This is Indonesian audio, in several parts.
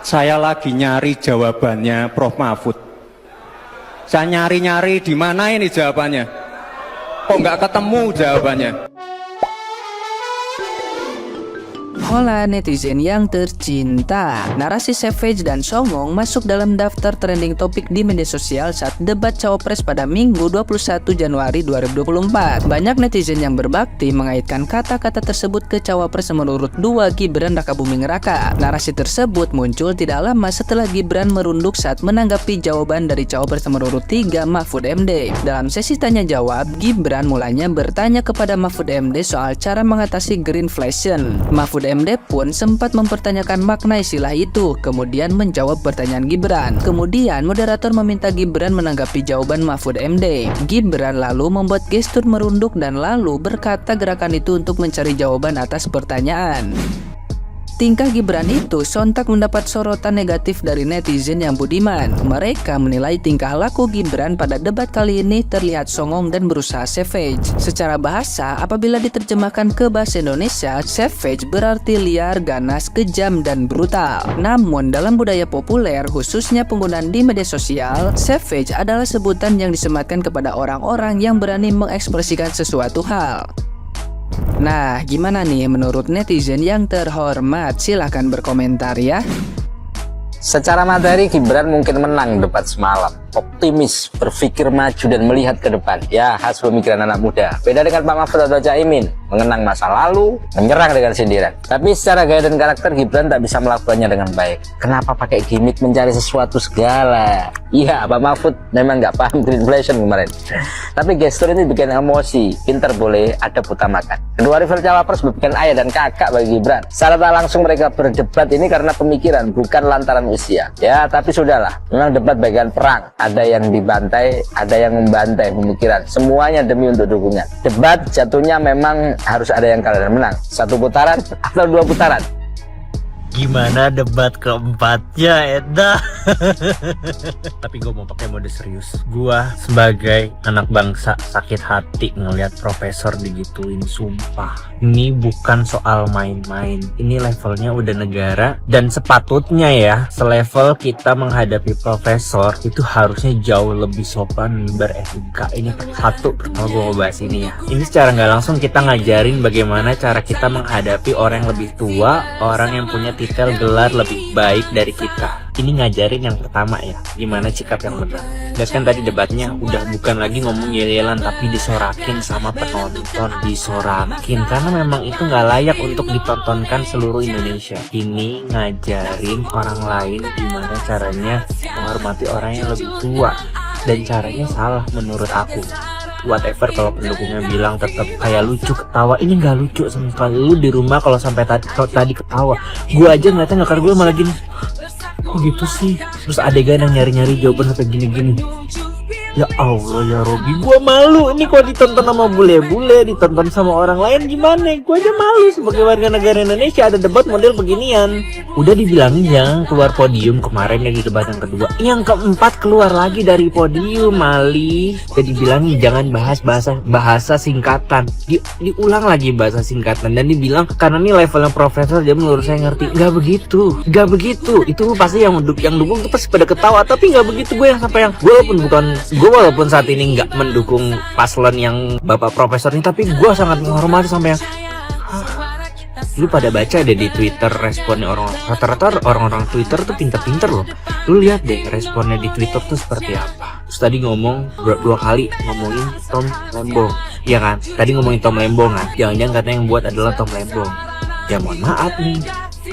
Saya lagi nyari jawabannya Prof. Mahfud. Saya nyari-nyari di mana ini jawabannya. Kok nggak ketemu jawabannya? Hola netizen yang tercinta, narasi Savage dan Songong masuk dalam daftar trending topik di media sosial saat debat cawapres pada Minggu 21 Januari 2024. Banyak netizen yang berbakti mengaitkan kata-kata tersebut ke cawapres menurut 2 Gibran Rakabuming Raka. Narasi tersebut muncul tidak lama setelah Gibran merunduk saat menanggapi jawaban dari cawapres menurut 3 Mahfud MD. Dalam sesi tanya jawab, Gibran mulanya bertanya kepada Mahfud MD soal cara mengatasi greenflation. Mahfud MD pun sempat mempertanyakan makna istilah itu, kemudian menjawab pertanyaan Gibran. Kemudian moderator meminta Gibran menanggapi jawaban Mahfud MD. Gibran lalu membuat gestur merunduk dan lalu berkata gerakan itu untuk mencari jawaban atas pertanyaan. Tingkah Gibran itu sontak mendapat sorotan negatif dari netizen yang budiman. Mereka menilai tingkah laku Gibran pada debat kali ini terlihat songong dan berusaha savage. Secara bahasa, apabila diterjemahkan ke bahasa Indonesia, savage berarti liar, ganas, kejam, dan brutal. Namun dalam budaya populer, khususnya penggunaan di media sosial, savage adalah sebutan yang disematkan kepada orang-orang yang berani mengekspresikan sesuatu hal. Nah, gimana nih menurut netizen yang terhormat? Silahkan berkomentar ya. Secara materi Gibran mungkin menang debat semalam. Optimis, berpikir maju dan melihat ke depan. Ya, khas pemikiran anak muda. Beda dengan Pak Mahfud atau Caimin, mengenang masa lalu, menyerang dengan sindiran. Tapi secara gaya dan karakter Gibran tak bisa melakukannya dengan baik. Kenapa pakai gimmick mencari sesuatu segala? Iya, Pak Mahfud memang nggak paham greenflation kemarin. Tapi gestur ini bikin emosi. Pinter boleh, ada utamakan. Kedua rival cawapres bukan ayah dan kakak bagi Gibran. Secara tak langsung mereka berdebat ini karena pemikiran, bukan lantaran usia. Ya, tapi sudahlah. Memang debat bagian perang. Ada yang dibantai, ada yang membantai pemikiran. Semuanya demi untuk dukungan. Debat jatuhnya memang harus ada yang kalah dan menang. 1 putaran atau 2 putaran. Gimana debat keempatnya, Eda? Tapi gue mau pakai mode serius. Gue sebagai anak bangsa sakit hati ngelihat profesor digituin, sumpah. Ini bukan soal main-main. Ini levelnya udah negara. Dan sepatutnya ya, selevel kita menghadapi profesor itu harusnya jauh lebih sopan, beretika. Ini satu pertama gue mau bahas ini ya. Ini secara nggak langsung kita ngajarin bagaimana cara kita menghadapi orang yang lebih tua, orang yang punya titel gelar lebih baik dari kita. Ini ngajarin yang pertama ya, gimana sikap yang benar. Dan kan tadi debatnya udah bukan lagi ngomong yel-yelan, tapi disorakin sama penonton, disorakin karena memang itu nggak layak untuk ditontonkan seluruh Indonesia. Ini ngajarin orang lain gimana caranya menghormati orang yang lebih tua, dan caranya salah menurut aku. Whatever kalau pendukungnya bilang tetap kayak lucu ketawa, ini nggak lucu sama sekali. Lu di rumah kalau sampai tadi ketawa, gue aja ngeliatnya nggak, karena gue malah gini, kok gitu sih. Terus adegan yang nyari-nyari jawaban sampai gini-gini. Ya Allah ya Robi, gue malu ini kalau ditonton sama bule-bule, ditonton sama orang lain gimana? Gue aja malu sebagai warga negara Indonesia ada debat model beginian. Udah dibilangin jangan keluar podium kemarin yang di debat yang kedua. Yang keempat keluar lagi dari podium, Mali. Jadi bilangin jangan bahas bahasa singkatan. Diulang lagi bahasa singkatan dan dibilang karena ini levelnya profesor dia menurut saya ngerti. Gak begitu. Itu pasti yang dukung tuh pasti pada ketawa, tapi gak begitu. Gue yang sampai yang gue walaupun saat ini nggak mendukung paslon yang bapak profesor ini, tapi gue sangat menghormati sampai yang lu pada baca deh di Twitter responnya orang, rata-rata orang-orang Twitter tuh pinter-pinter loh. Lu lihat deh responnya di Twitter tuh seperti apa. Terus tadi ngomong 2 kali ngomongin Tom Lembong, ya kan? Tadi ngomongin Tom Lembong kan, jangan-jangan katanya yang buat adalah Tom Lembong. Ya mohon maaf nih,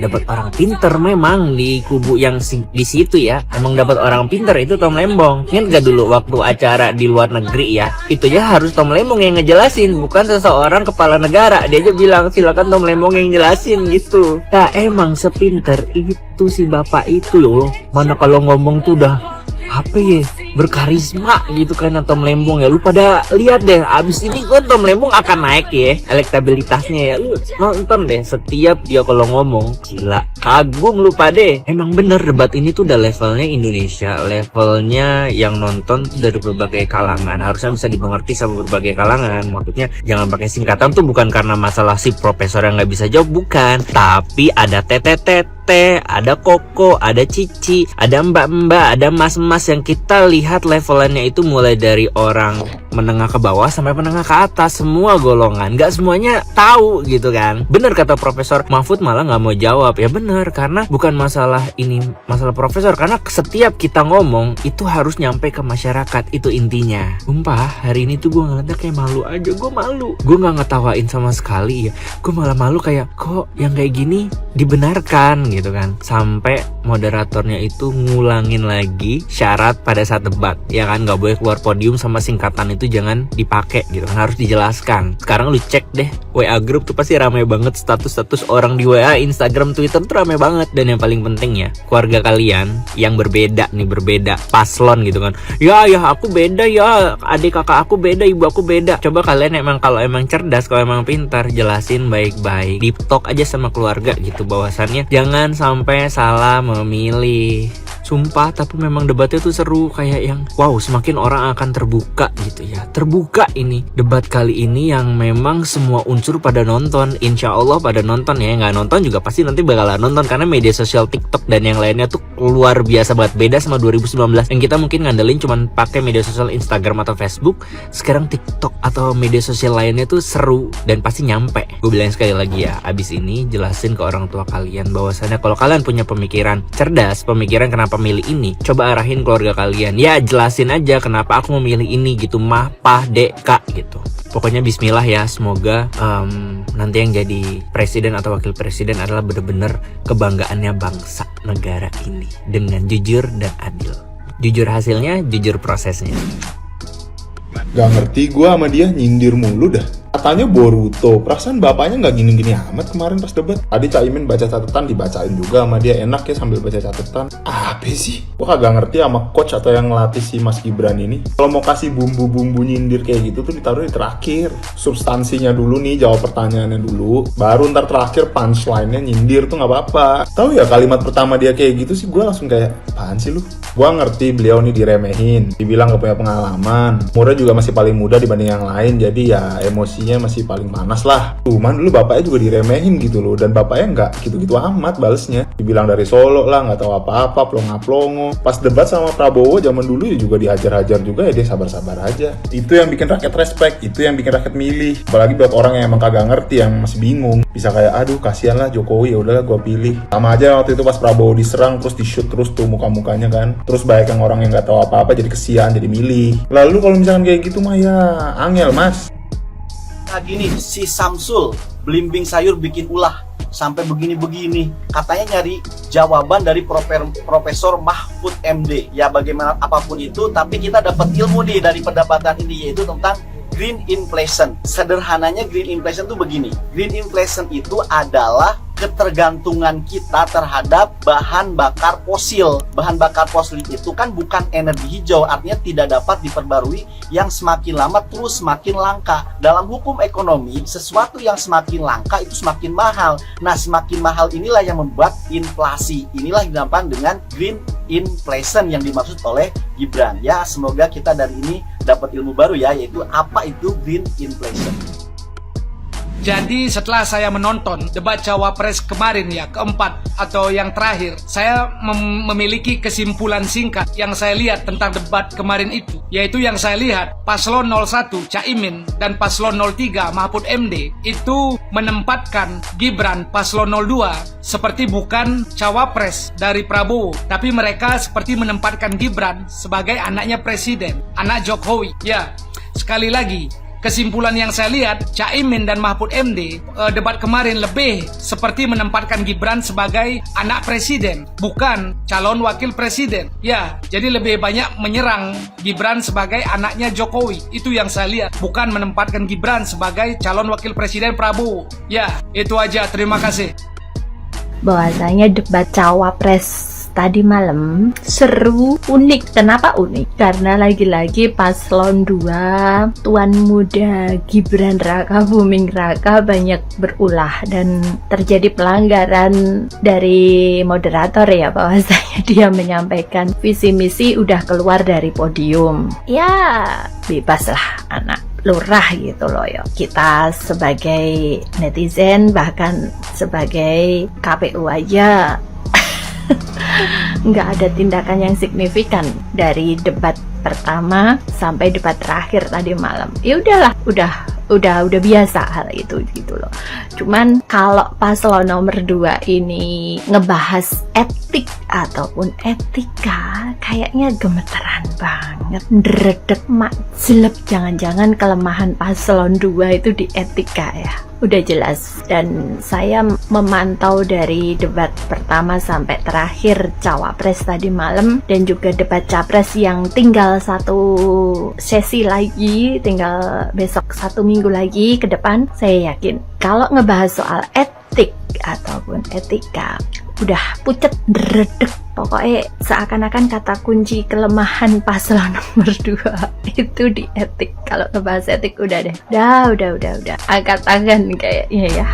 dapat orang pinter memang di kubu yang di situ ya. Emang dapat orang pinter itu Tom Lembong. Ingat gak dulu waktu acara di luar negeri ya, itu ya harus Tom Lembong yang ngejelasin, bukan seseorang kepala negara. Dia aja bilang silakan Tom Lembong yang jelasin gitu. Nah emang sepinter itu si bapak itu loh. Mana kalau ngomong tuh udah apa ya, berkarisma gitu kan Tom Lembong ya. Lu pada lihat deh, abis ini kan Tom Lembong akan naik ya elektabilitasnya ya. Lu nonton deh setiap dia kalau ngomong, gila, kagum lu pada. Emang bener debat ini tuh udah levelnya Indonesia, levelnya yang nonton dari berbagai kalangan, harusnya bisa dimengerti sama berbagai kalangan. Maksudnya jangan pakai singkatan tuh bukan karena masalah si profesor yang nggak bisa jawab, bukan, tapi ada tetetet Teteh, ada Koko, ada Cici, ada mbak-mbak, ada mas-mas yang kita lihat levelannya itu mulai dari orang menengah ke bawah sampai menengah ke atas, semua golongan. Gak semuanya tahu gitu kan. Bener kata Profesor Mahfud malah gak mau jawab. Ya bener, karena bukan masalah ini masalah Profesor, karena setiap kita ngomong itu harus nyampe ke masyarakat, itu intinya. Sumpah hari ini tuh gue ngeliatnya kayak malu aja. Gue malu, gue gak ngetawain sama sekali ya. Gue malah malu kayak kok yang kayak gini dibenarkan gitu kan. Sampai moderatornya itu ngulangin lagi syarat pada saat debat, ya kan, gak boleh keluar podium sama singkatan itu jangan dipakai gitu kan, harus dijelaskan. Sekarang lu cek deh WA grup tuh pasti ramai banget, status-status orang di WA, Instagram, Twitter tuh ramai banget. Dan yang paling penting ya, keluarga kalian yang berbeda nih, berbeda paslon gitu kan, ya aku beda, ya adik kakak aku beda, ibu aku beda. Coba kalian emang kalau emang cerdas, kalau emang pintar, jelasin baik-baik, deep talk aja sama keluarga gitu, bahwasannya jangan sampai salah memilih. Sumpah, tapi memang debatnya tuh seru, kayak yang wow, semakin orang akan terbuka gitu ya. Terbuka ini debat kali ini yang memang semua unsur pada nonton, insya Allah pada nonton ya. Nggak nonton juga pasti nanti bakalan nonton, karena media sosial TikTok dan yang lainnya tuh luar biasa banget, beda sama 2019 yang kita mungkin ngandelin cuman pakai media sosial Instagram atau Facebook. Sekarang TikTok atau media sosial lainnya tuh seru dan pasti nyampe. Gue bilang sekali lagi ya, abis ini jelasin ke orang tua kalian bahwasannya kalau kalian punya pemikiran cerdas, pemikiran kenapa milih ini, coba arahin keluarga kalian. Ya jelasin aja kenapa aku memilih ini gitu, mah, pah, dek, kak gitu. Pokoknya bismillah ya, semoga nanti yang jadi presiden atau wakil presiden adalah bener-bener kebanggaannya bangsa negara ini, dengan jujur dan adil. Jujur hasilnya, jujur prosesnya. Gak ngerti gue sama dia, nyindir mulu dah. Katanya Boruto, perasaan bapaknya nggak gini-gini amat kemarin pas debat. Tadi Caimin baca catatan, dibacain juga sama dia, enak ya sambil baca catatan. Apa sih? Gua kagak ngerti sama coach atau yang ngelatih si Mas Gibran ini. Kalau mau kasih bumbu-bumbu nyindir kayak gitu tuh ditaruh di terakhir. Substansinya dulu nih, jawab pertanyaannya dulu, baru ntar terakhir punchline-nya nyindir tuh nggak apa-apa. Tahu ya kalimat pertama dia kayak gitu sih, gue langsung kayak, apaan sih lu? Gua ngerti beliau nih diremehin, dibilang gak punya pengalaman, umurnya juga masih paling muda dibanding yang lain, jadi ya emosinya masih paling panas lah. Cuman dulu bapaknya juga diremehin gitu loh, dan bapaknya nggak gitu-gitu amat balesnya. Dibilang dari Solo lah, nggak tahu apa-apa, plonga-plongo. Pas debat sama Prabowo zaman dulu ya juga dihajar-hajar juga, ya dia sabar-sabar aja. Itu yang bikin rakyat respect, itu yang bikin rakyat milih. Apalagi buat orang yang emang kagak ngerti, yang masih bingung, bisa kayak aduh kasihan lah Jokowi, ya udahlah gua pilih. Sama aja waktu itu pas Prabowo diserang terus di-shoot terus tuh muka-mukanya kan. Terus banyak yang orang yang nggak tahu apa-apa jadi kesian, jadi milih. Lalu kalau misalkan kayak gitu mah ya angel mas. Nah gini, si Samsul belimbing sayur bikin ulah sampai begini-begini, katanya nyari jawaban dari Profesor Mahfud MD. Ya bagaimana apapun itu, tapi kita dapat ilmu nih dari perdebatan ini, yaitu tentang green inflation. Sederhananya green inflation itu begini, green inflation itu adalah ketergantungan kita terhadap bahan bakar fosil. Bahan bakar fosil itu kan bukan energi hijau, artinya tidak dapat diperbarui, yang semakin lama terus semakin langka. Dalam hukum ekonomi, sesuatu yang semakin langka itu semakin mahal. Nah, semakin mahal inilah yang membuat inflasi. Inilah yang dinamakan dengan green inflation yang dimaksud oleh Gibran. Ya, semoga kita dari ini dapat ilmu baru ya, yaitu apa itu green inflation. Jadi setelah saya menonton debat Cawapres kemarin ya, keempat atau yang terakhir, saya memiliki kesimpulan singkat yang saya lihat tentang debat kemarin itu, yaitu yang saya lihat Paslon 01 Caimin dan Paslon 03 Mahfud MD itu menempatkan Gibran Paslon 02 seperti bukan Cawapres dari Prabowo, tapi mereka seperti menempatkan Gibran sebagai anaknya presiden, anak Jokowi. Ya, sekali lagi, kesimpulan yang saya lihat, Caimin dan Mahfud MD debat kemarin lebih seperti menempatkan Gibran sebagai anak presiden, bukan calon wakil presiden. Ya, jadi lebih banyak menyerang Gibran sebagai anaknya Jokowi. Itu yang saya lihat, bukan menempatkan Gibran sebagai calon wakil presiden Prabowo. Ya, itu aja. Terima kasih. Bahwasanya debat Cawapres tadi malam seru, unik. Kenapa unik? Karena lagi-lagi paslon 2 tuan muda Gibran Raka Buming Raka banyak berulah dan terjadi pelanggaran dari moderator ya, bahwasanya dia menyampaikan visi misi udah keluar dari podium. Ya bebas lah anak lurah gitu loh ya. Kita sebagai netizen bahkan sebagai KPU aja Nggak ada tindakan yang signifikan dari debat pertama sampai debat terakhir tadi malam. Ya udahlah, udah biasa hal itu gitu loh. Cuman kalau paslon nomor 2 ini ngebahas etik ataupun etika, kayaknya gemeteran banget, ndredeg mak jelek. Jangan-jangan kelemahan paslon 2 itu di etika ya. Udah jelas. Dan saya memantau dari debat pertama sampai terakhir cawapres tadi malam, dan juga debat capres yang tinggal satu sesi lagi, tinggal besok 1 minggu lagi ke depan. Saya yakin kalau ngebahas soal etik ataupun etika, udah pucet, dredeg. Pokoknya seakan-akan kata kunci kelemahan paslon nomor 2 itu di etik. Kalau ngebahas etik udah deh. Udah. Angkat tangan kayaknya ya.